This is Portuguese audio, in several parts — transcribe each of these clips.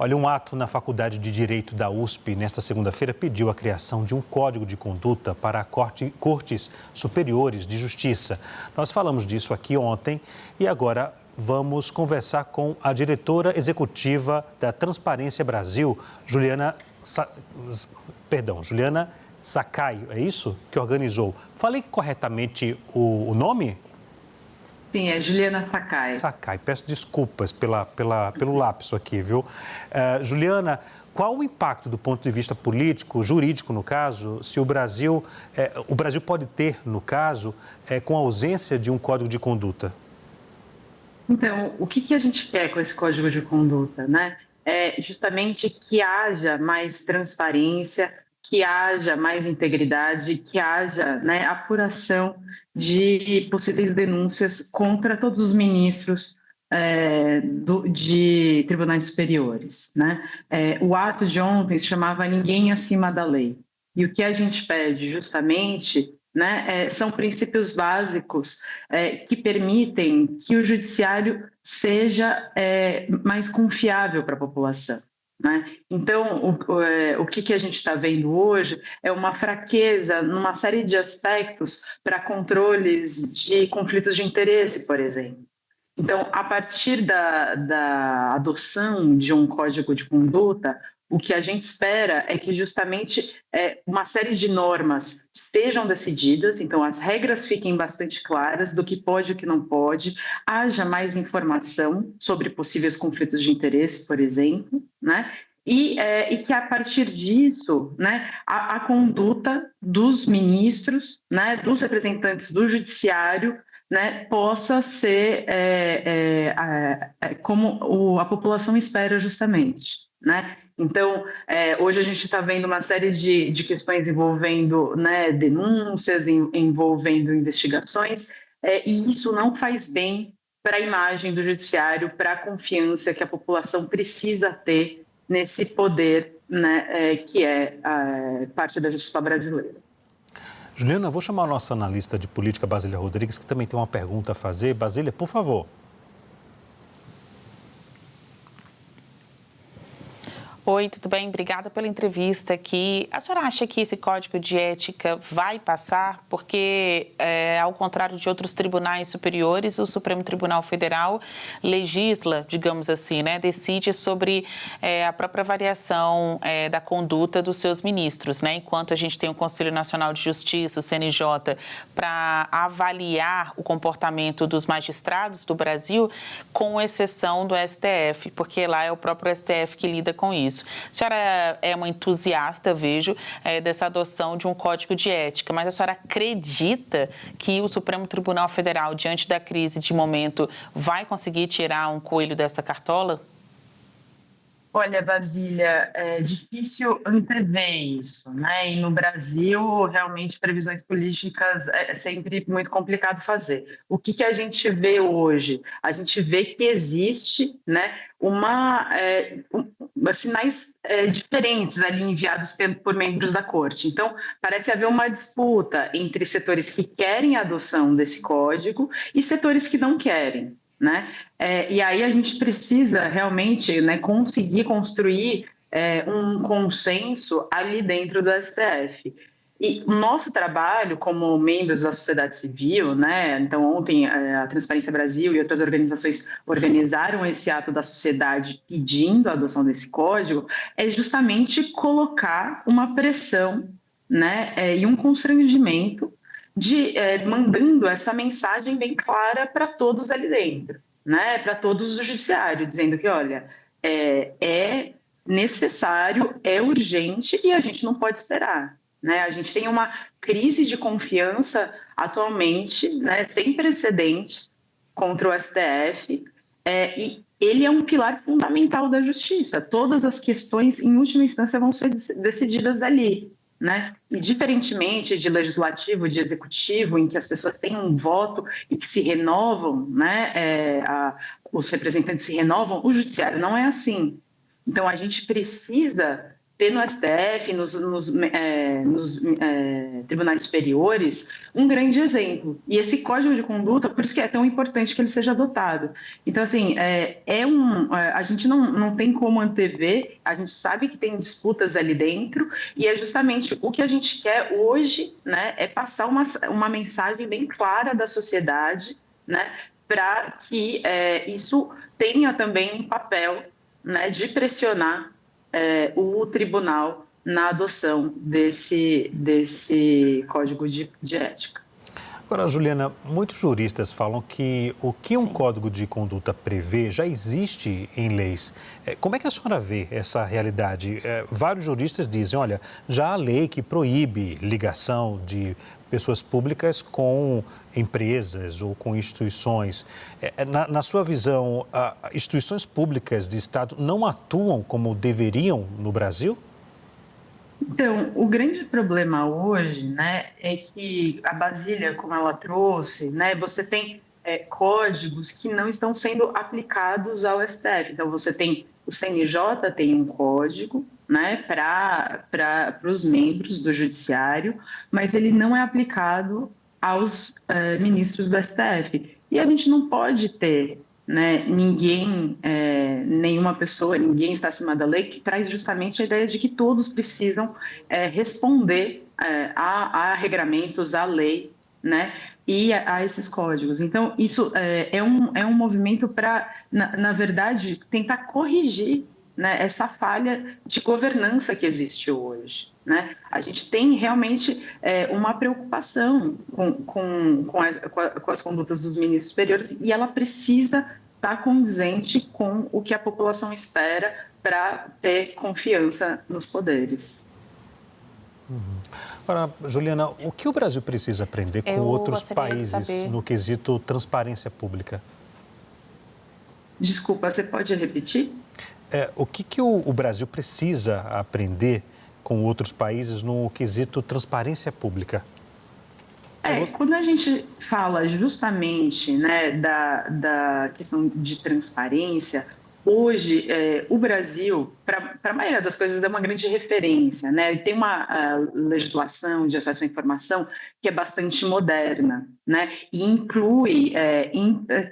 Olha, um ato na Faculdade de Direito da USP, nesta segunda-feira, pediu a criação de um código de conduta para cortes superiores de justiça. Nós falamos disso aqui ontem e agora vamos conversar com a diretora executiva da Transparência Brasil, Juliana Sakai, é isso? Que organizou. Falei corretamente o nome? Sim, é Juliana Sakai. Sakai, peço desculpas pelo lapso aqui, viu? Juliana, qual o impacto do ponto de vista político, jurídico no caso, se o Brasil pode ter, no caso, com a ausência de um código de conduta? Então, o que a gente quer com esse código de conduta, né? É justamente que haja mais transparência, que haja mais integridade, que haja, né, apuração de possíveis denúncias contra todos os ministros de tribunais superiores, né? O ato de ontem se chamava Ninguém Acima da Lei. E o que a gente pede justamente, né, são princípios básicos que permitem que o judiciário seja mais confiável para a população. Né? Então, o que a gente está vendo hoje é uma fraqueza numa série de aspectos para controles de conflitos de interesse, por exemplo. Então, a partir da adoção de um código de conduta, o que a gente espera é que justamente uma série de normas sejam decididas, então as regras fiquem bastante claras do que pode e o que não pode, haja mais informação sobre possíveis conflitos de interesse, por exemplo, né? E que a partir disso, né, a conduta dos ministros, né, dos representantes do judiciário, né, possa ser como a população espera justamente, né? Então, hoje a gente está vendo uma série de questões envolvendo, né, denúncias, envolvendo investigações, e isso não faz bem para a imagem do judiciário, para a confiança que a população precisa ter nesse poder, né, que é parte da justiça brasileira. Juliana, vou chamar a nossa analista de política, Basília Rodrigues, que também tem uma pergunta a fazer. Basília, por favor. Oi, tudo bem? Obrigada pela entrevista aqui. A senhora acha que esse código de ética vai passar? Porque, ao contrário de outros tribunais superiores, o Supremo Tribunal Federal legisla, digamos assim, né? Decide sobre a própria variação da conduta dos seus ministros, né? Enquanto a gente tem o Conselho Nacional de Justiça, o CNJ, para avaliar o comportamento dos magistrados do Brasil, com exceção do STF, porque lá é o próprio STF que lida com isso. A senhora é uma entusiasta, vejo, dessa adoção de um código de ética, mas a senhora acredita que o Supremo Tribunal Federal, diante da crise de momento, vai conseguir tirar um coelho dessa cartola? Olha, Basília, é difícil antever isso, né? E no Brasil, realmente, previsões políticas é sempre muito complicado fazer. O que a gente vê hoje? A gente vê que existe, né, sinais diferentes ali enviados por membros da corte. Então, parece haver uma disputa entre setores que querem a adoção desse código e setores que não querem. Né? E aí a gente precisa realmente, né, conseguir construir um consenso ali dentro do STF. E o nosso trabalho como membros da sociedade civil, né, então ontem a Transparência Brasil e outras organizações organizaram esse ato da sociedade pedindo a adoção desse código, é justamente colocar uma pressão, né, e um constrangimento mandando essa mensagem bem clara para todos ali dentro, né? Para todos do judiciário, dizendo que, olha, é necessário, é urgente e a gente não pode esperar. Né? A gente tem uma crise de confiança atualmente, né, sem precedentes contra o STF, e ele é um pilar fundamental da justiça. Todas as questões, em última instância, vão ser decididas ali. Né? E diferentemente de legislativo, de executivo, em que as pessoas têm um voto e que se renovam, né? Os representantes se renovam, o judiciário não é assim. Então, a gente precisa ter no STF, nos tribunais superiores, um grande exemplo. E esse código de conduta, por isso que é tão importante que ele seja adotado. Então, assim, a gente não tem como antever, a gente sabe que tem disputas ali dentro, e é justamente o que a gente quer hoje, né, é passar uma mensagem bem clara da sociedade, né, para que isso tenha também um papel, né, de pressionar o tribunal na adoção desse código de ética. Agora, Juliana, muitos juristas falam que o que um código de conduta prevê já existe em leis. Como é que a senhora vê essa realidade? Vários juristas dizem, olha, já há lei que proíbe ligação de pessoas públicas com empresas ou com instituições. Na sua visão, instituições públicas de Estado não atuam como deveriam no Brasil? Então, o grande problema hoje, né, é que a Basília, como ela trouxe, né, você tem códigos que não estão sendo aplicados ao STF. Então, você tem o CNJ tem um código, né, para os membros do Judiciário, mas ele não é aplicado aos ministros do STF. E a gente não pode ter, né, nenhuma pessoa, ninguém está acima da lei, que traz justamente a ideia de que todos precisam responder a regramentos, à lei, né, e a esses códigos. Então, isso é um movimento para, na verdade, tentar corrigir, né, essa falha de governança que existe hoje, né? A gente tem realmente uma preocupação com as condutas dos ministros superiores e ela precisa estar condizente com o que a população espera para ter confiança nos poderes. Agora, Juliana, o que o Brasil precisa aprender com outros países no quesito transparência pública? Desculpa, você pode repetir? O que o Brasil precisa aprender com outros países no quesito transparência pública? Quando a gente fala justamente, né, da questão de transparência, hoje o Brasil, para a maioria das coisas, é uma grande referência, né? Tem uma legislação de acesso à informação que é bastante moderna, né? E inclui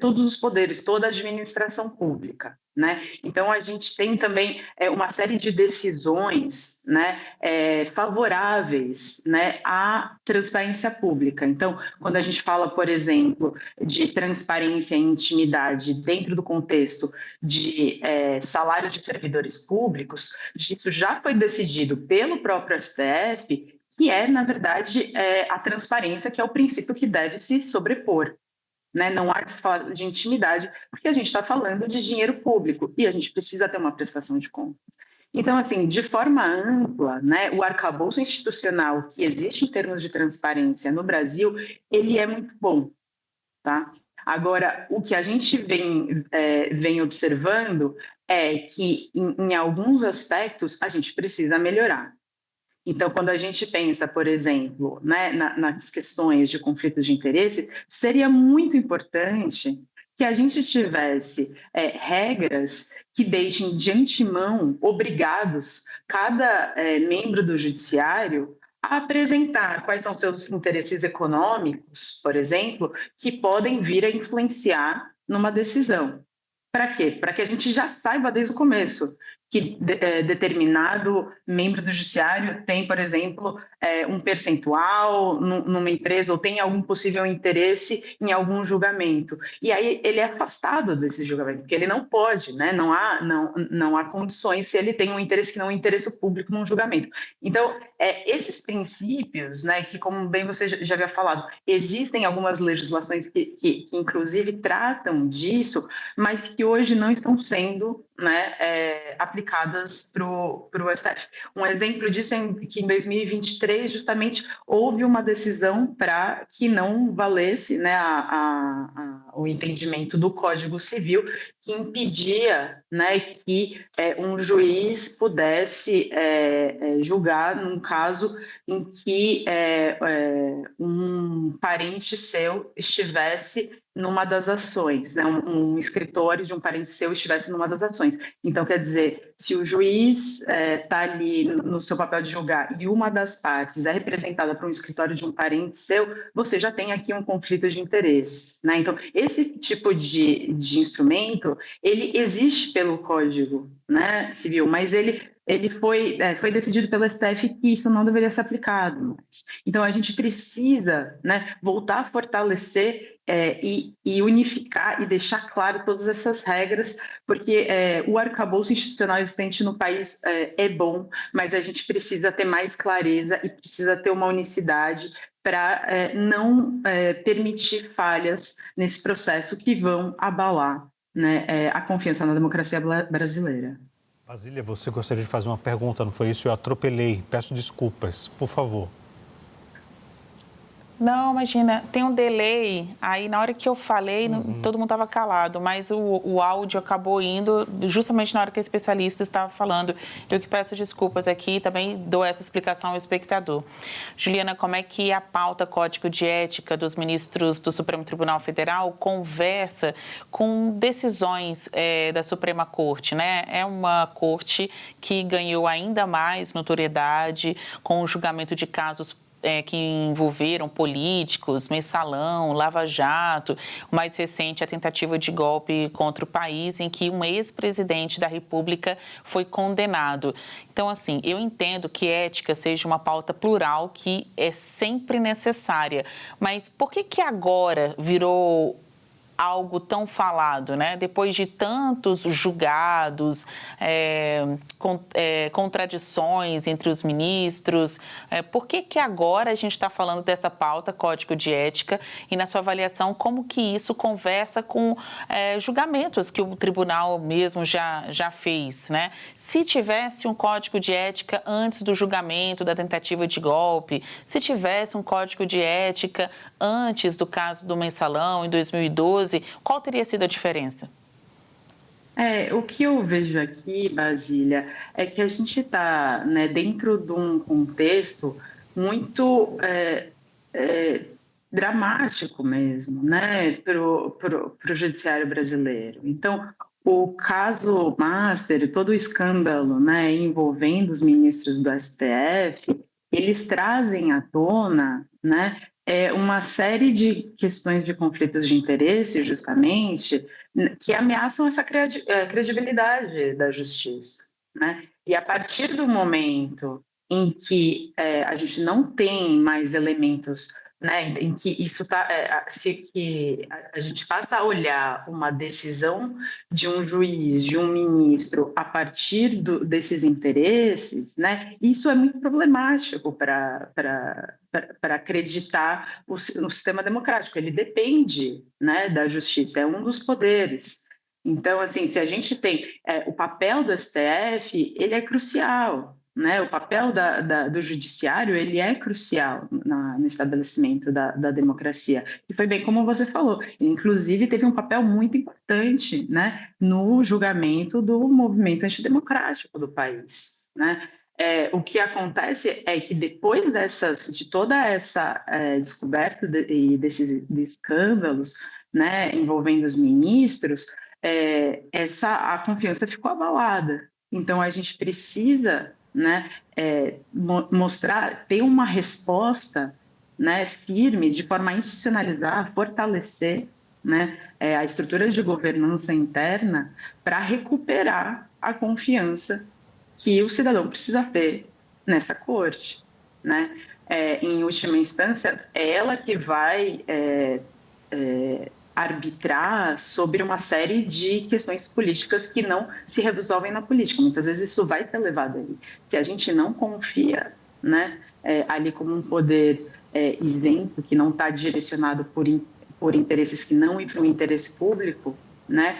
todos os poderes, toda a administração pública, né? Então, a gente tem também uma série de decisões, né, favoráveis, né, à transparência pública. Então, quando a gente fala, por exemplo, de transparência e intimidade dentro do contexto de salários de servidores públicos, isso já foi decidido pelo próprio STF, que na verdade, a transparência, que é o princípio que deve se sobrepor. Né? Não há de falar de intimidade, porque a gente está falando de dinheiro público e a gente precisa ter uma prestação de contas. Então, assim, de forma ampla, né, o arcabouço institucional que existe em termos de transparência no Brasil, ele é muito bom, tá? Agora, o que a gente vem observando é que, em alguns aspectos, a gente precisa melhorar. Então, quando a gente pensa, por exemplo, né, nas questões de conflito de interesse, seria muito importante que a gente tivesse regras que deixem de antemão obrigados cada membro do judiciário a apresentar quais são seus interesses econômicos, por exemplo, que podem vir a influenciar numa decisão. Para quê? Para que a gente já saiba desde o começo que determinado membro do judiciário tem, por exemplo, um percentual numa empresa ou tem algum possível interesse em algum julgamento. E aí ele é afastado desse julgamento, porque ele não pode, né? Não há condições se ele tem um interesse que não é um interesse público num julgamento. Então, esses princípios, né, que, como bem você já havia falado, existem algumas legislações que inclusive tratam disso, mas que hoje não estão sendo, né, aplicadas para o STF. Um exemplo disso é que em 2023 justamente houve uma decisão para que não valesse, né, o entendimento do Código Civil que impedia, né, que um juiz pudesse julgar num caso em que um parente seu estivesse numa das ações, né? Um escritório de um parente seu estivesse numa das ações. Então, quer dizer, se o juiz está ali no seu papel de julgar e uma das partes é representada por um escritório de um parente seu, você já tem aqui um conflito de interesse, né? Então, esse tipo de instrumento, ele existe pelo Código, né, Civil, mas ele foi decidido pelo STF que isso não deveria ser aplicado mais. Então, a gente precisa, né, voltar a fortalecer e unificar e deixar claro todas essas regras, porque o arcabouço institucional existente no país é bom, mas a gente precisa ter mais clareza e precisa ter uma unicidade para não permitir falhas nesse processo que vão abalar, né, a confiança na democracia brasileira. Basília, você gostaria de fazer uma pergunta, não foi isso? Eu atropelei, peço desculpas, por favor. Não, imagina, tem um delay, aí na hora que eu falei, todo mundo estava calado, mas o áudio acabou indo justamente na hora que a especialista estava falando. Eu que peço desculpas aqui e também dou essa explicação ao espectador. Juliana, como é que a pauta Código de Ética dos ministros do Supremo Tribunal Federal conversa com decisões da Suprema Corte, né? É uma corte que ganhou ainda mais notoriedade com o julgamento de casos que envolveram políticos, Mensalão, Lava Jato, o mais recente, a tentativa de golpe contra o país, em que um ex-presidente da República foi condenado. Então, assim, eu entendo que ética seja uma pauta plural que é sempre necessária, mas por que agora virou algo tão falado, né? Depois de tantos julgados, contradições entre os ministros, por que agora a gente está falando dessa pauta, Código de Ética, e na sua avaliação, como que isso conversa com julgamentos que o tribunal mesmo já fez, né? Se tivesse um Código de Ética antes do julgamento da tentativa de golpe, se tivesse um Código de Ética antes do caso do Mensalão, em 2012, qual teria sido a diferença? O que eu vejo aqui, Basília, é que a gente está, né, dentro de um contexto muito dramático mesmo, né, para o judiciário brasileiro. Então, o caso Master, todo o escândalo, né, envolvendo os ministros do STF, eles trazem à tona, né, uma série de questões de conflitos de interesse, justamente, que ameaçam essa credibilidade da justiça, né? E a partir do momento em que a gente não tem mais elementos, né, em que isso que a gente passa a olhar uma decisão de um juiz, de um ministro, a partir desses interesses, né, isso é muito problemático para acreditar no sistema democrático. Ele depende, né, da justiça, é um dos poderes. Então, assim, se a gente tem o papel do STF, ele é crucial, né? O papel do judiciário, ele é crucial no estabelecimento da democracia. E foi bem como você falou, inclusive teve um papel muito importante, né, no julgamento do movimento antidemocrático do país, né? O que acontece é que depois de toda essa descoberta e desses escândalos, né, envolvendo os ministros, a confiança ficou abalada. Então, a gente precisa, né, ter uma resposta, né, firme, de forma a institucionalizar, fortalecer, né, a estrutura de governança interna para recuperar a confiança que o cidadão precisa ter nessa corte, né? Em última instância, é ela que vai arbitrar sobre uma série de questões políticas que não se resolvem na política. Muitas vezes isso vai ser levado ali. Se a gente não confia, né, ali como um poder isento, que não está direcionado por interesses que não ir para o interesse público, né,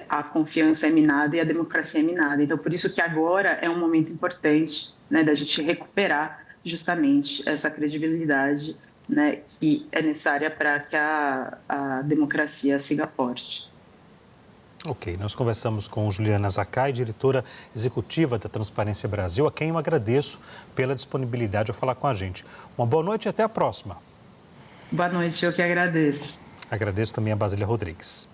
a confiança é minada e a democracia é minada. Então, por isso que agora é um momento importante, né, da gente recuperar justamente essa credibilidade, né, que é necessária para que a democracia siga forte. Ok, nós conversamos com Juliana Zacay, diretora executiva da Transparência Brasil, a quem eu agradeço pela disponibilidade ao falar com a gente. Uma boa noite e até a próxima. Boa noite, eu que agradeço. Agradeço também a Basília Rodrigues.